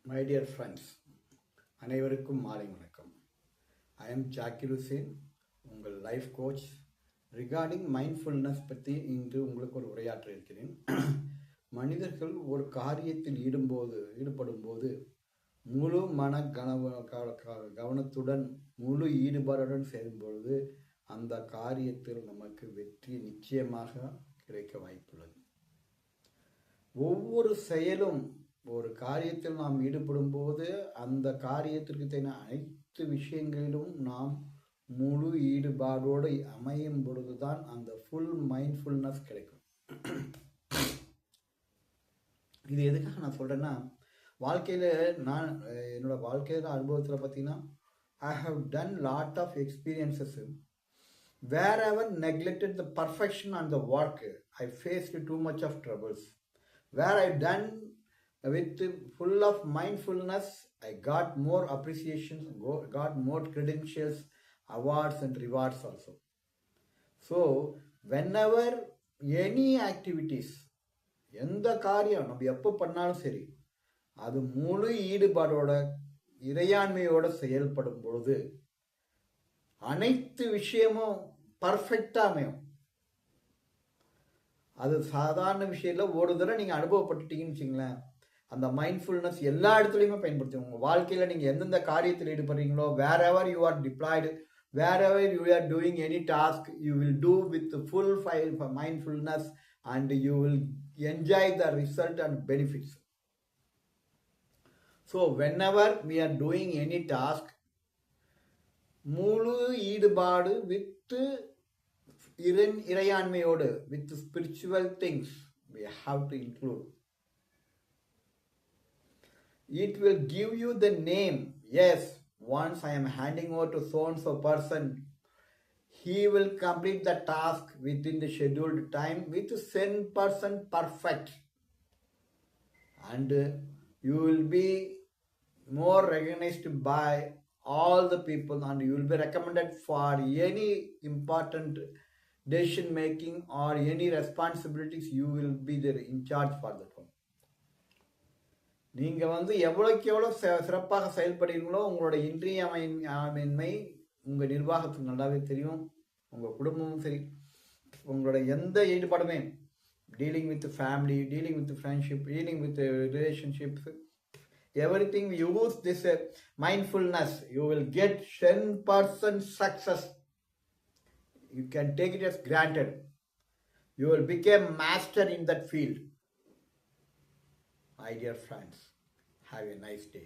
My dear friends, அனைவருக்கும் மாலை வணக்கம். ஐ எம் ஜாக்கிர் ஹுசேன், உங்கள் லைஃப் கோச். ரிகார்டிங் மைண்ட்ஃபுல்னஸ் பற்றி இன்று உங்களுக்கு ஒரு உரையாற்ற இருக்கிறேன். மனிதர்கள் ஒரு காரியத்தில் ஈடுபடும் போது முழு மன கவனத்துடன் முழு ஈடுபாடுடன் செய்யும்பொழுது அந்த காரியத்தில் நமக்கு வெற்றி நிச்சயமாக கிடைக்க வாய்ப்புள்ளது. ஒவ்வொரு செயலும் ஒரு காரியத்தில் நாம் ஈடுபடும் போது அந்த காரியத்திற்கு தேவையான அனைத்து விஷயங்களிலும் நாம் முழு ஈடுபாடோடு அமையும் பொழுதுதான் அந்த ஃபுல் மைண்ட்ஃபுல்னஸ் கிடைக்கும். இது எதுக்காக நான் சொல்கிறேன்னா, வாழ்க்கையில் நான் என்னோட வாழ்க்கையில் அனுபவத்தில் பார்த்தீங்கன்னா, I have done lot of experiences. wherever neglected the perfection and the work, I faced too much of troubles. Where I done with full of mindfulness, I got more appreciation, got more credentials, awards and rewards also. So whenever any activities, எந்த காரியம் நம்ம எப்போ பண்ணாலும் சரி, அது முழு ஈடுபாடோட இறையாண்மையோட செயல்படும் பொழுது அனைத்து விஷயமும் பர்ஃபெக்டாக அமையும். அது சாதாரண விஷயம் இல்லை. ஒரு தடவை நீங்கள் அனுபவப்பட்டுட்டீங்கன்னு வச்சுங்களேன், அந்த மைண்ட்ஃபுல்னஸ் எல்லா இடத்துலையுமே பயன்படுத்தும். உங்கள் வாழ்க்கையில் நீங்கள் எந்தெந்த காரியத்தில் ஈடுபடுறீங்களோ, wherever you are deployed, wherever you are doing any task, you will do with full mindfulness and you will enjoy the result and benefits. So whenever we are doing any task, முழு ஈடுபாடு with இறையாண்மையோடு, with spiritual things we have to include. It will give you the name. Yes, once I am handing over to so and so person, he will complete the task within the scheduled time with 10% perfect, and you will be more recognized by all the people, and you will be recommended for any important decision making or any responsibilities. You will be there in charge for that one. நீங்கள் எவ்வளோக்கு எவ்வளோ சிறப்பாக செயல்படுறீங்களோ உங்களோட இன்றியமையின்மை உங்கள் நிர்வாகத்துக்கு நல்லாவே தெரியும். உங்கள் குடும்பமும் சரி, உங்களோட எந்த ஈடுபாடுமே, dealing with family, dealing with friendship, dealing with relationships, everything we use this mindfulness, you will get 10% success. You can take it as granted. You will become master in that field. My dear friends, have a nice day.